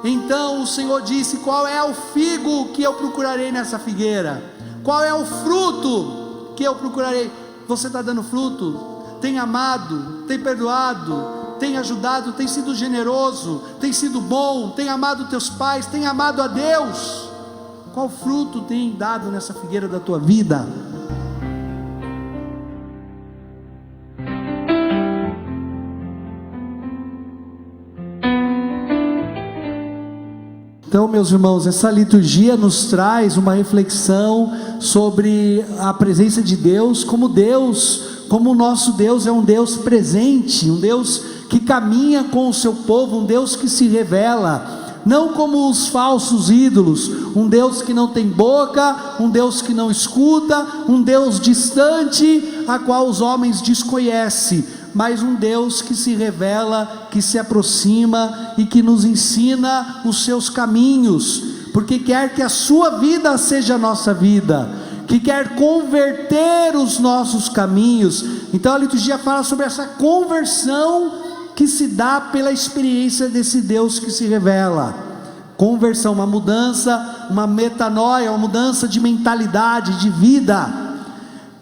Então o Senhor disse: qual é o figo que eu procurarei nessa figueira? Qual é o fruto que eu procurarei? Você está dando fruto? Tem amado? Tem perdoado? Tem ajudado? Tem sido generoso? Tem sido bom? Tem amado teus pais? Tem amado a Deus? Qual fruto tem dado nessa figueira da tua vida? Então, meus irmãos, essa liturgia nos traz uma reflexão sobre a presença de Deus, como o nosso Deus é um Deus presente, um Deus que caminha com o seu povo, um Deus que se revela, não como os falsos ídolos, um Deus que não tem boca, um Deus que não escuta, um Deus distante, a qual os homens desconhecem, mas um Deus que se revela, que se aproxima e que nos ensina os seus caminhos, porque quer que a sua vida seja a nossa vida, que quer converter os nossos caminhos. Então a liturgia fala sobre essa conversão que se dá pela experiência desse Deus que se revela. Conversão, uma mudança, uma metanoia, uma mudança de mentalidade, de vida.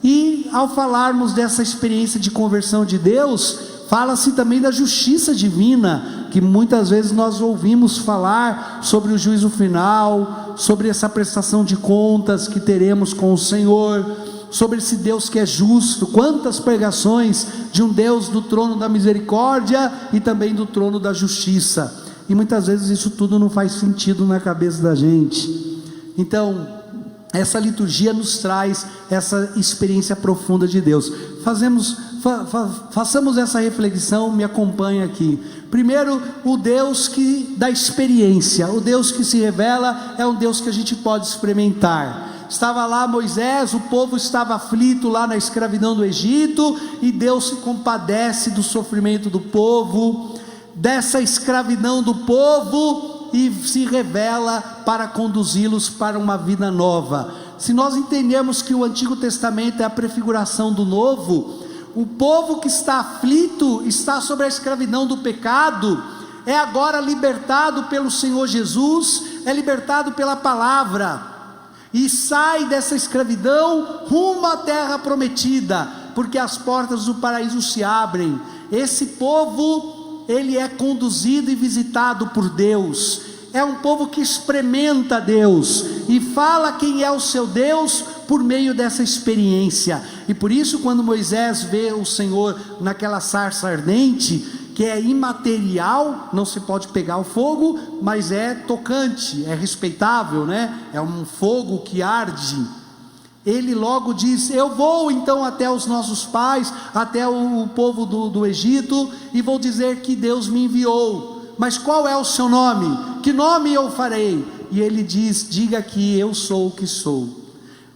E ao falarmos dessa experiência de conversão de Deus, fala-se também da justiça divina, que muitas vezes nós ouvimos falar sobre o juízo final, sobre essa prestação de contas que teremos com o Senhor, sobre esse Deus que é justo. Quantas pregações de um Deus do trono da misericórdia e também do trono da justiça, e muitas vezes isso tudo não faz sentido na cabeça da gente. Então essa liturgia nos traz essa experiência profunda de Deus. Façamos essa reflexão, me acompanha aqui. Primeiro, o Deus que dá experiência, o Deus que se revela, é um Deus que a gente pode experimentar. Estava lá Moisés, o povo estava aflito lá na escravidão do Egito, e Deus se compadece do sofrimento do povo, dessa escravidão do povo, e se revela para conduzi-los para uma vida nova. Se nós entendermos que o Antigo Testamento é a prefiguração do Novo, o povo que está aflito, está sob a escravidão do pecado, é agora libertado pelo Senhor Jesus, é libertado pela palavra, e sai dessa escravidão rumo à terra prometida, porque as portas do paraíso se abrem. Esse povo, ele é conduzido e visitado por Deus, é um povo que experimenta Deus, e fala quem é o seu Deus, por meio dessa experiência. E por isso, quando Moisés vê o Senhor naquela sarça ardente, que é imaterial, não se pode pegar o fogo, mas é tocante, é respeitável, né? É um fogo que arde. Ele logo diz: eu vou então até os nossos pais, até o povo do Egito, e vou dizer que Deus me enviou. Mas qual é o seu nome? Que nome eu farei? E ele diz: diga que eu sou o que sou.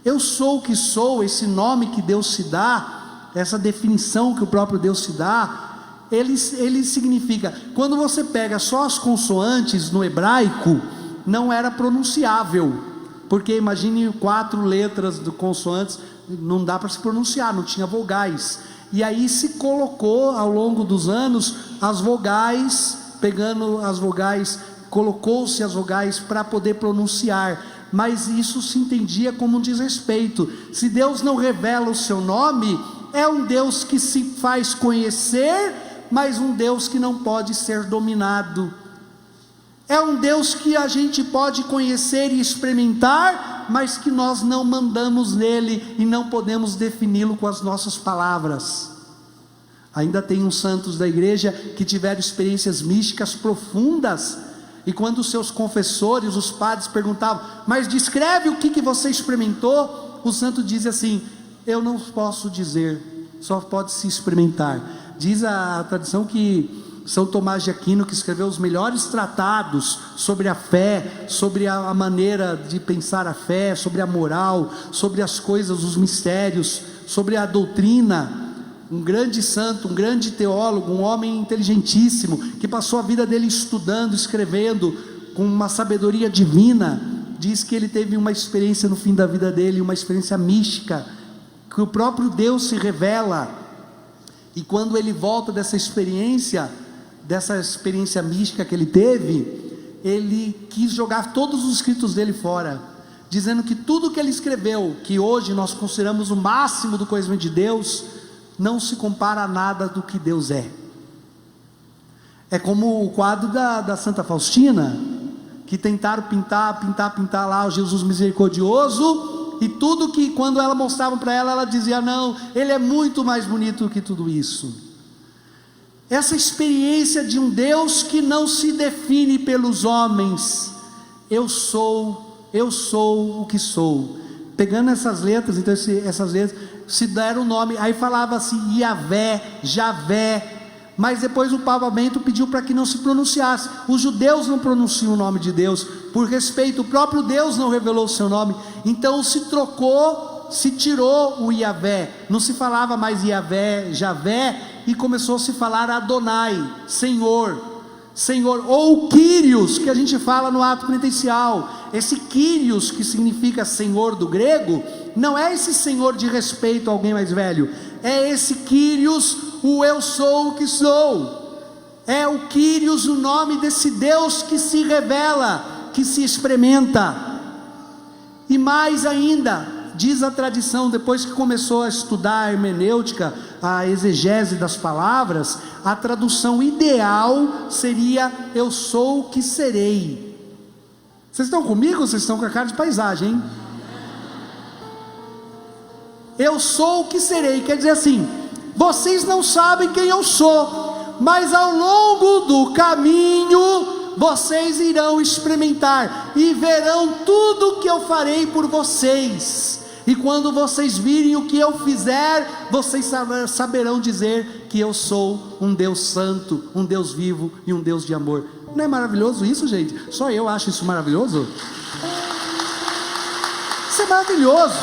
Eu sou o que sou, esse nome que Deus se dá, essa definição que o próprio Deus se dá, ele significa, quando você pega só as consoantes no hebraico, não era pronunciável, porque imagine 4 letras de consoantes, não dá para se pronunciar, não tinha vogais, e aí se colocou ao longo dos anos as vogais, pegando as vogais, colocou-se as vogais para poder pronunciar, mas isso se entendia como um desrespeito. Se Deus não revela o seu nome, é um Deus que se faz conhecer, mas um Deus que não pode ser dominado. É um Deus que a gente pode conhecer e experimentar, mas que nós não mandamos nele e não podemos defini-lo com as nossas palavras. Ainda tem uns santos da igreja que tiveram experiências místicas profundas, e quando os seus confessores, os padres perguntavam: mas descreve o que você experimentou, o santo dizia assim: eu não posso dizer, só pode se experimentar. Diz a tradição que São Tomás de Aquino, que escreveu os melhores tratados sobre a fé, sobre a maneira de pensar a fé, sobre a moral, sobre as coisas, os mistérios, sobre a doutrina, um grande santo, um grande teólogo, um homem inteligentíssimo, que passou a vida dele estudando, escrevendo, com uma sabedoria divina, diz que ele teve uma experiência no fim da vida dele, uma experiência mística, que o próprio Deus se revela, e quando ele volta dessa experiência mística que ele teve, ele quis jogar todos os escritos dele fora, dizendo que tudo que ele escreveu, que hoje nós consideramos o máximo do conhecimento de Deus, não se compara a nada do que Deus é. É como o quadro da Santa Faustina, que tentaram pintar lá o Jesus misericordioso, e tudo que quando ela mostrava para ela, ela dizia: não, ele é muito mais bonito do que tudo isso. Essa experiência de um Deus que não se define pelos homens. Eu sou o que sou. Pegando essas letras, então essas letras se deram o nome, aí falava assim, Iavé, Javé, mas depois o Papa Bento pediu para que não se pronunciasse. Os judeus não pronunciam o nome de Deus, por respeito, o próprio Deus não revelou o seu nome, então se trocou, se tirou o Iavé, não se falava mais Iavé, Javé, e começou a se falar Adonai, Senhor, ou Kyrios, que a gente fala no ato penitencial. Esse Kyrios, que significa Senhor do grego, não é esse Senhor de respeito a alguém mais velho, é esse Kyrios, o eu sou o que sou, é o Kyrios, o nome desse Deus que se revela, que se experimenta. E mais ainda, diz a tradição, depois que começou a estudar a hermenêutica, a exegese das palavras, a tradução ideal seria: eu sou o que serei. Vocês estão comigo ou vocês estão com a cara de paisagem, hein? Eu sou o que serei, quer dizer assim, vocês não sabem quem eu sou, mas ao longo do caminho, vocês irão experimentar, e verão tudo que eu farei por vocês, e quando vocês virem o que eu fizer, vocês saberão dizer que eu sou um Deus santo, um Deus vivo e um Deus de amor. Não é maravilhoso isso, gente? Só eu acho isso maravilhoso? Isso é maravilhoso.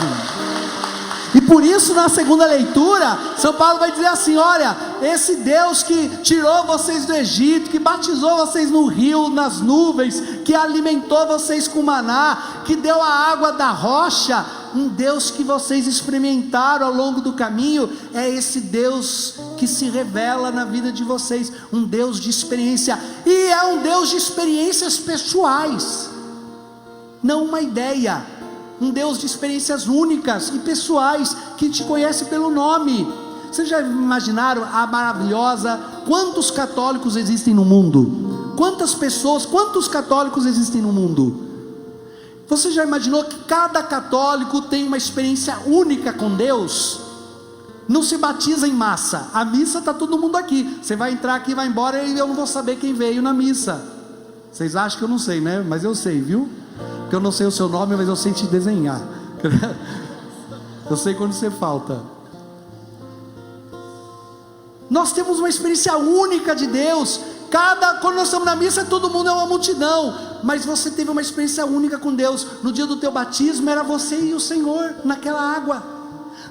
E por isso, na segunda leitura, São Paulo vai dizer assim: olha, esse Deus que tirou vocês do Egito, que batizou vocês no rio, nas nuvens, que alimentou vocês com maná, que deu a água da rocha, um Deus que vocês experimentaram ao longo do caminho, é esse Deus que se revela na vida de vocês, um Deus de experiência, e é um Deus de experiências pessoais, não uma ideia, um Deus de experiências únicas e pessoais, que te conhece pelo nome. Vocês já imaginaram a maravilhosa, quantos católicos existem no mundo? Quantas pessoas, quantos católicos existem no mundo? Você já imaginou que cada católico tem uma experiência única com Deus? Não se batiza em massa, a missa está todo mundo aqui, você vai entrar aqui, vai embora, e eu não vou saber quem veio na missa. Vocês acham que eu não sei, né? Mas eu sei, viu? Porque eu não sei o seu nome, mas eu sei te desenhar. Eu sei quando você falta. Nós temos uma experiência única de Deus. Quando nós estamos na missa, todo mundo é uma multidão, mas você teve uma experiência única com Deus. No dia do teu batismo, era você e o Senhor naquela água.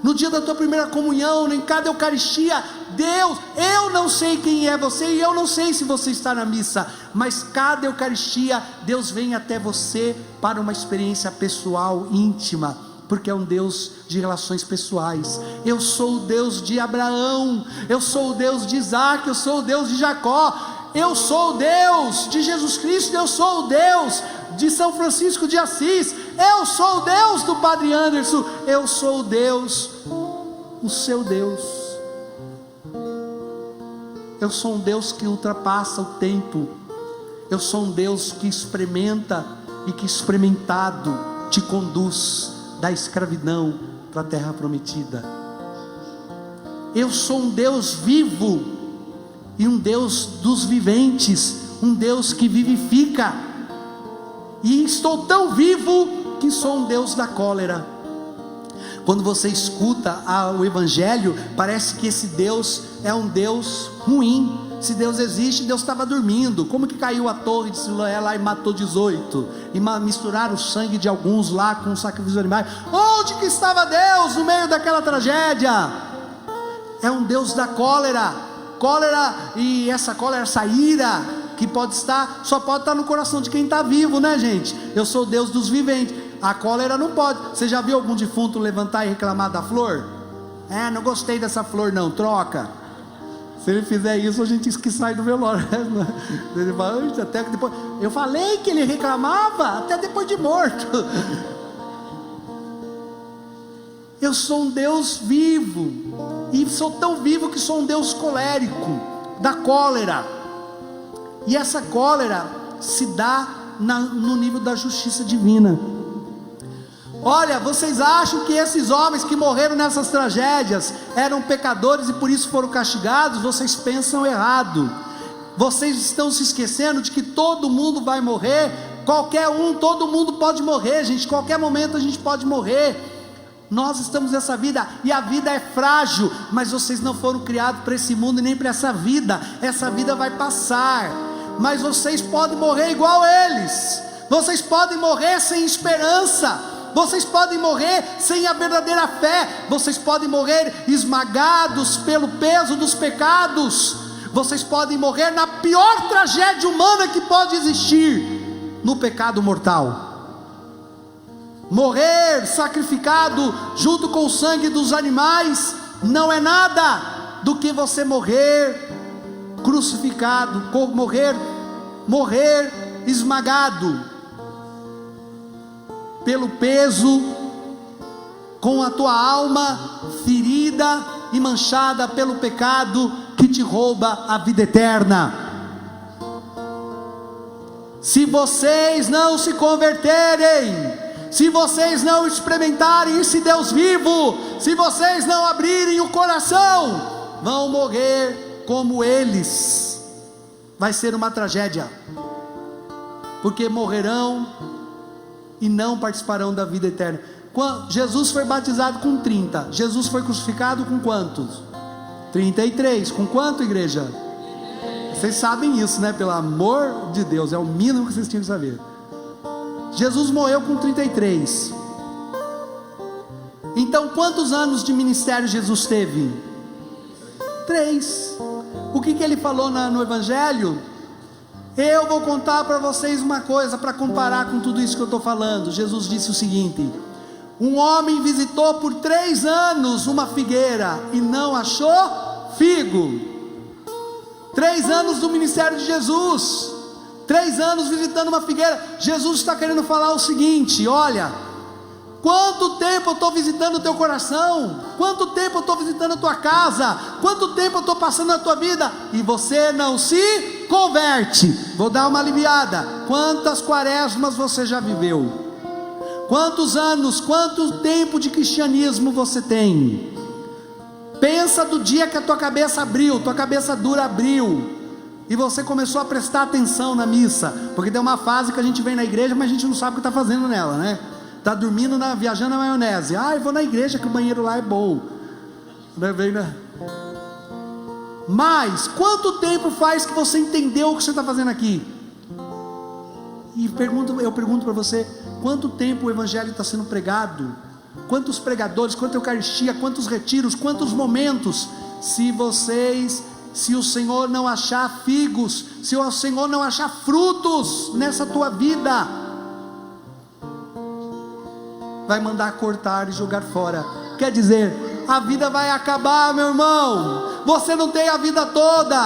No dia da tua primeira comunhão, em cada Eucaristia, Deus, eu não sei quem é você, e eu não sei se você está na missa, mas cada Eucaristia, Deus vem até você para uma experiência pessoal, íntima, porque é um Deus de relações pessoais. Eu sou o Deus de Abraão, eu sou o Deus de Isaac, eu sou o Deus de Jacó, eu sou o Deus de Jesus Cristo, eu sou o Deus de São Francisco de Assis, eu sou o Deus do Padre Anderson, eu sou o Deus, o seu Deus. Eu sou um Deus que ultrapassa o tempo, eu sou um Deus que experimenta e que experimentado te conduz da escravidão para a terra prometida. Eu sou um Deus vivo e um Deus dos viventes, um Deus que vivifica, e estou tão vivo que sou um Deus da cólera. Quando você escuta o Evangelho, parece que esse Deus é um Deus ruim. Se Deus existe, Deus estava dormindo. Como que caiu a torre de Siloé lá e matou 18? E misturaram o sangue de alguns lá com o sacrifício de animais. Onde que estava Deus no meio daquela tragédia? É um Deus da cólera. Cólera, e essa cólera, essa ira, que pode estar, só pode estar no coração de quem está vivo, né, gente? Eu sou o Deus dos viventes. A cólera não pode. Você já viu algum defunto levantar e reclamar da flor? Não gostei dessa flor não, troca. Se ele fizer isso, a gente que sai do velório. Ele fala, até que depois. Eu falei que ele reclamava até depois de morto. Eu sou um Deus vivo, e sou tão vivo que sou um Deus colérico, da cólera. E essa cólera se dá no nível da justiça divina. Olha, vocês acham que esses homens que morreram nessas tragédias eram pecadores e por isso foram castigados? Vocês pensam errado. Vocês estão se esquecendo de que todo mundo vai morrer. Qualquer um, todo mundo pode morrer, gente. Qualquer momento a gente pode morrer. Nós estamos nessa vida, e a vida é frágil, mas vocês não foram criados para esse mundo e nem para essa vida. Essa vida vai passar, mas vocês podem morrer igual eles. Vocês podem morrer sem esperança. Vocês podem morrer sem a verdadeira fé. Vocês podem morrer esmagados pelo peso dos pecados. Vocês podem morrer na pior tragédia humana que pode existir, no pecado mortal. Morrer sacrificado junto com o sangue dos animais não é nada do que você morrer crucificado, morrer esmagado pelo peso, com a tua alma ferida e manchada pelo pecado que te rouba a vida eterna. Se vocês não se converterem, se vocês não experimentarem esse Deus vivo, se vocês não abrirem o coração, vão morrer como eles. Vai ser uma tragédia, porque morrerão e não participarão da vida eterna. Jesus foi batizado com 30, Jesus foi crucificado com quantos? 33, com quanto, igreja? Vocês sabem isso, né? Pelo amor de Deus, é o mínimo que vocês tinham que saber. Jesus morreu com 33. Então quantos anos de ministério Jesus teve? 3. O que ele falou no Evangelho? Eu vou contar para vocês uma coisa, para comparar com tudo isso que eu estou falando. Jesus disse o seguinte: um homem visitou por 3 anos uma figueira e não achou figo. 3 anos do ministério de Jesus, 3 anos visitando uma figueira. Jesus está querendo falar o seguinte: olha, quanto tempo eu estou visitando o teu coração, quanto tempo eu estou visitando a tua casa, quanto tempo eu estou passando na tua vida, e você não se converte. Vou dar uma aliviada. Quantas quaresmas você já viveu? Quantos anos, quanto tempo de cristianismo você tem? Pensa do dia que a tua cabeça abriu, tua cabeça dura abriu, e você começou a prestar atenção na missa. Porque tem uma fase que a gente vem na igreja, mas a gente não sabe o que está fazendo nela, né? Está dormindo, viajando na maionese. Eu vou na igreja que o banheiro lá é bom. Mas quanto tempo faz que você entendeu o que você está fazendo aqui? E eu pergunto para você: quanto tempo o evangelho está sendo pregado? Quantos pregadores, quanta eucaristia, quantos retiros, quantos momentos? Se o Senhor não achar figos, se o Senhor não achar frutos nessa tua vida, vai mandar cortar e jogar fora. Quer dizer, a vida vai acabar, meu irmão. Você não tem a vida toda,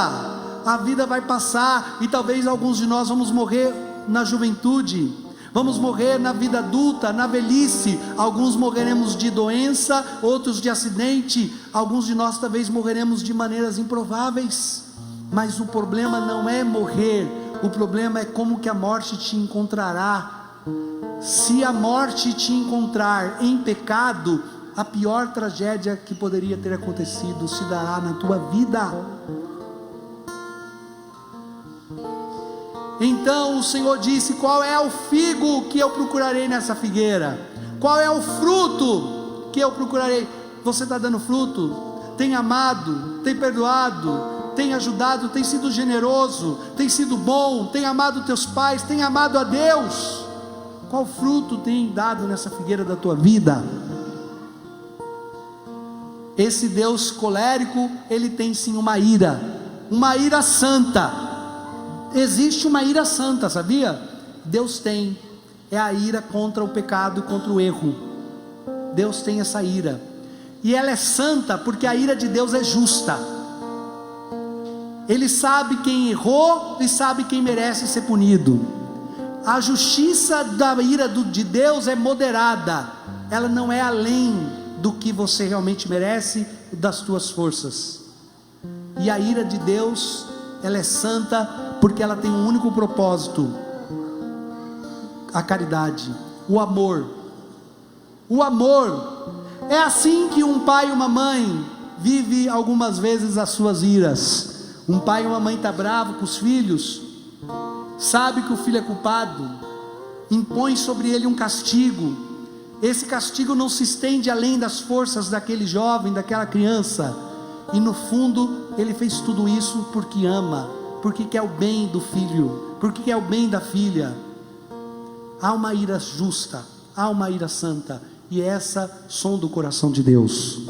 a vida vai passar, e talvez alguns de nós vamos morrer na juventude, vamos morrer na vida adulta, na velhice. Alguns morreremos de doença, outros de acidente, alguns de nós talvez morreremos de maneiras improváveis. Mas o problema não é morrer, o problema é como que a morte te encontrará. Se a morte te encontrar em pecado, a pior tragédia que poderia ter acontecido se dará na tua vida. Então o Senhor disse: qual é o figo que eu procurarei nessa figueira? Qual é o fruto que eu procurarei? Você está dando fruto? Tem amado? Tem perdoado? Tem ajudado? Tem sido generoso? Tem sido bom? Tem amado teus pais? Tem amado a Deus? Qual fruto tem dado nessa figueira da tua vida? Esse Deus colérico, ele tem sim uma ira santa. Existe uma ira santa, sabia? Deus tem, é a ira contra o pecado e contra o erro. Deus tem essa ira, e ela é santa porque a ira de Deus é justa. Ele sabe quem errou e sabe quem merece ser punido. A justiça da ira de Deus é moderada, ela não é além do que você realmente merece e das tuas forças. E a ira de Deus, ela é santa, porque ela tem um único propósito: a caridade, o amor. O amor, é assim que um pai e uma mãe vive algumas vezes as suas iras. Um pai e uma mãe está bravo com os filhos, sabe que o filho é culpado, impõe sobre ele um castigo. Esse castigo não se estende além das forças daquele jovem, daquela criança, e no fundo ele fez tudo isso porque ama, porque quer o bem do filho, porque quer o bem da filha. Há uma ira justa, há uma ira santa, e essa sonda o coração de Deus.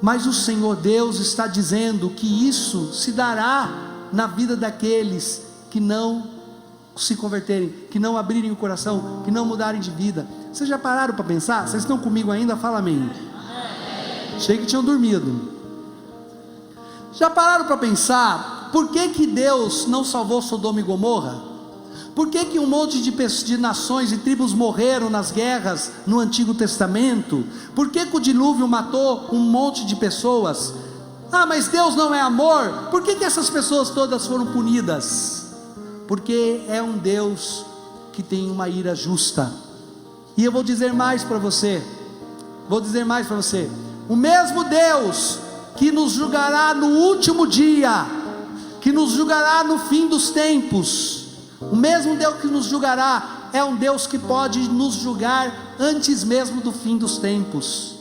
Mas o Senhor Deus está dizendo que isso se dará na vida daqueles que não se converterem, que não abrirem o coração, que não mudarem de vida. Vocês já pararam para pensar? Vocês estão comigo ainda? Fala amém. Achei que tinham dormido. Já pararam para pensar por que Deus não salvou Sodoma e Gomorra? Por que um monte de nações e tribos morreram nas guerras no Antigo Testamento? Por que o dilúvio matou um monte de pessoas? Ah, mas Deus não é amor? Por que essas pessoas todas foram punidas? Porque é um Deus que tem uma ira justa. E eu vou dizer mais para você, o mesmo Deus que nos julgará no último dia, que nos julgará no fim dos tempos, o mesmo Deus que nos julgará, é um Deus que pode nos julgar antes mesmo do fim dos tempos.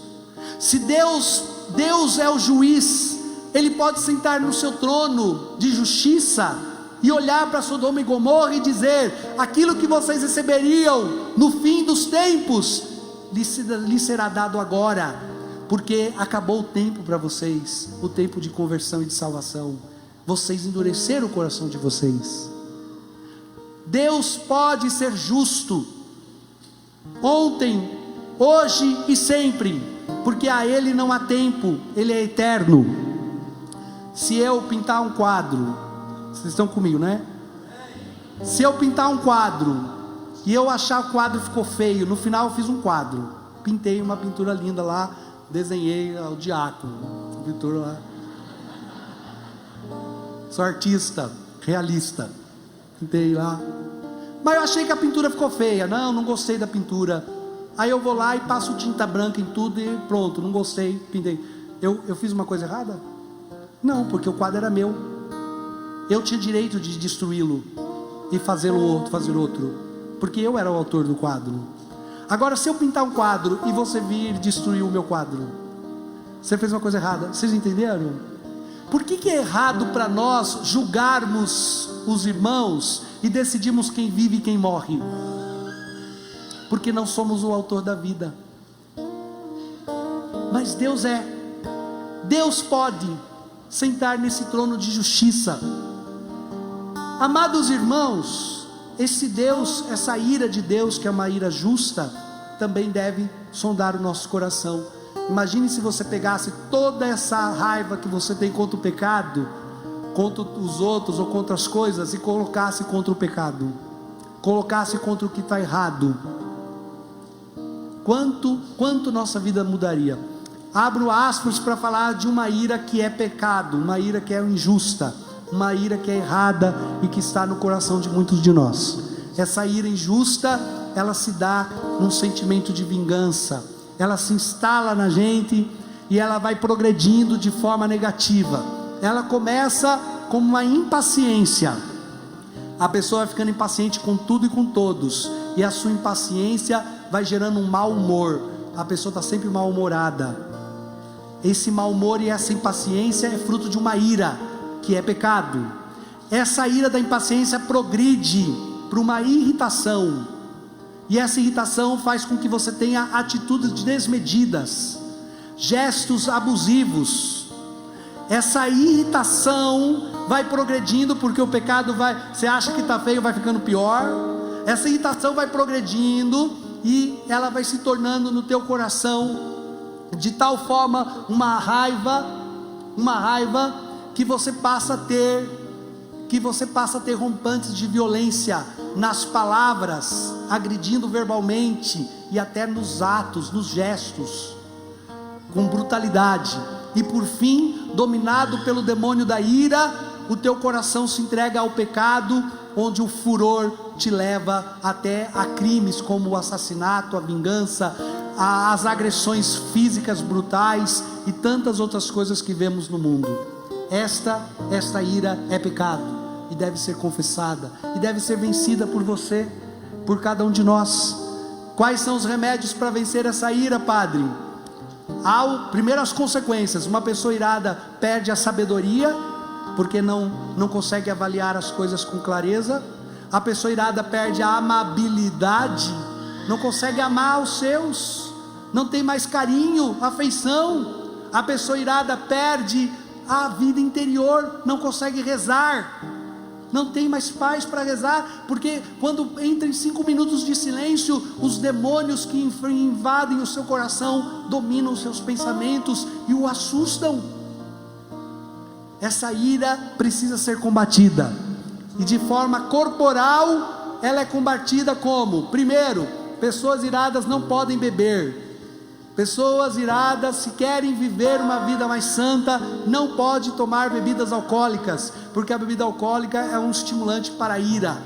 Se Deus é o juiz, Ele pode sentar no seu trono de justiça, e olhar para Sodoma e Gomorra e dizer: aquilo que vocês receberiam no fim dos tempos, lhe será dado agora, porque acabou o tempo para vocês, o tempo de conversão e de salvação. Vocês endureceram o coração de vocês. Deus pode ser justo, ontem, hoje e sempre, porque a Ele não há tempo, Ele é eterno. Se eu pintar um quadro, vocês estão comigo, né? Se eu pintar um quadro, e eu achar o quadro ficou feio, no final eu fiz um quadro, pintei uma pintura linda lá, desenhei o diácono, pintura lá. Sou artista, realista, pintei lá, mas eu achei que a pintura ficou feia, não gostei da pintura. Aí eu vou lá e passo tinta branca em tudo e pronto, não gostei, pintei. Eu fiz uma coisa errada? Não, porque o quadro era meu, eu tinha direito de destruí-lo e fazer outro, porque eu era o autor do quadro. Agora, se eu pintar um quadro e você vir destruir o meu quadro, você fez uma coisa errada. Vocês entenderam? Por que é errado para nós julgarmos os irmãos e decidirmos quem vive e quem morre? Porque não somos o autor da vida. Mas Deus é. Deus pode sentar nesse trono de justiça. Amados irmãos, esse Deus, essa ira de Deus, que é uma ira justa, também deve sondar o nosso coração. Imagine se você pegasse toda essa raiva que você tem contra o pecado, contra os outros ou contra as coisas, e colocasse contra o pecado, colocasse contra o que está errado. Quanto nossa vida mudaria? Abro aspas para falar de uma ira que é pecado, uma ira que é injusta, uma ira que é errada e que está no coração de muitos de nós. Essa ira injusta, ela se dá num sentimento de vingança, ela se instala na gente e ela vai progredindo de forma negativa. Ela começa como uma impaciência, a pessoa vai ficando impaciente com tudo e com todos, e a sua impaciência vai gerando um mau humor, a pessoa está sempre mal-humorada. Esse mau humor e essa impaciência é fruto de uma ira, que é pecado. Essa ira da impaciência progride para uma irritação, e essa irritação faz com que você tenha atitudes desmedidas, gestos abusivos. Essa irritação vai progredindo, porque o pecado você acha que está feio, vai ficando pior. Essa irritação vai progredindo e ela vai se tornando no teu coração de tal forma uma raiva que você passa a ter rompantes de violência nas palavras, agredindo verbalmente e até nos atos, nos gestos, com brutalidade. E por fim, dominado pelo demônio da ira, o teu coração se entrega ao pecado, onde o furor te leva até a crimes como o assassinato, a vingança, as agressões físicas brutais e tantas outras coisas que vemos no mundo. Esta ira é pecado e deve ser confessada e deve ser vencida por você, por cada um de nós. Quais são os remédios para vencer essa ira, Padre? Primeiro, as consequências. Uma pessoa irada perde a sabedoria, porque não consegue avaliar as coisas com clareza. A pessoa irada perde a amabilidade, não consegue amar os seus, não tem mais carinho, afeição. A pessoa irada perde a vida interior, não consegue rezar, não tem mais paz para rezar, porque quando entra em 5 minutos de silêncio, os demônios que invadem o seu coração dominam os seus pensamentos e o assustam. Essa ira precisa ser combatida, e de forma corporal ela é combatida como? Primeiro, pessoas iradas não podem beber. Pessoas iradas, se querem viver uma vida mais santa, não pode tomar bebidas alcoólicas, porque a bebida alcoólica é um estimulante para a ira.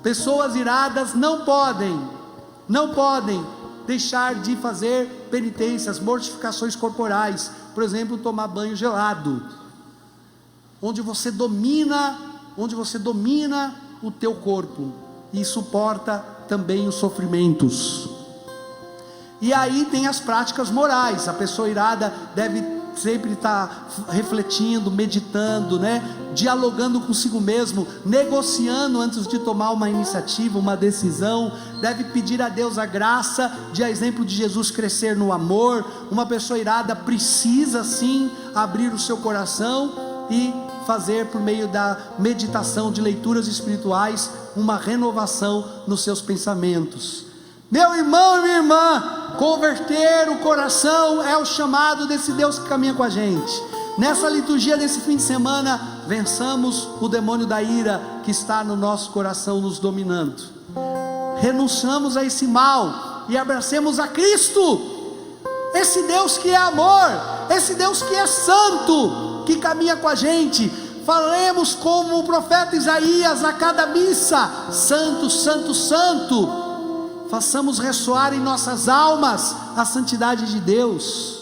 Pessoas iradas não podem deixar de fazer penitências, mortificações corporais, por exemplo, tomar banho gelado, onde você domina o teu corpo e suporta também os sofrimentos. E aí tem as práticas morais. A pessoa irada deve sempre estar refletindo, meditando, dialogando consigo mesmo, negociando antes de tomar uma iniciativa, uma decisão. Deve pedir a Deus a graça de, a exemplo de Jesus, crescer no amor. Uma pessoa irada precisa sim abrir o seu coração e fazer, por meio da meditação, de leituras espirituais, uma renovação nos seus pensamentos. Meu irmão e minha irmã, converter o coração é o chamado desse Deus que caminha com a gente. Nessa liturgia desse fim de semana, vençamos o demônio da ira que está no nosso coração nos dominando. Renunciamos a esse mal e abracemos a Cristo, esse Deus que é amor, esse Deus que é santo, que caminha com a gente. Falemos como o profeta Isaías a cada missa: santo, santo, santo. Façamos ressoar em nossas almas a santidade de Deus,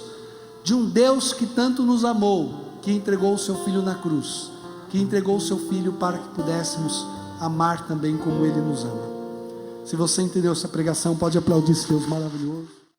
de um Deus que tanto nos amou, que entregou o seu Filho na cruz, que entregou o seu Filho para que pudéssemos amar também como Ele nos ama. Se você entendeu essa pregação, pode aplaudir esse Deus maravilhoso.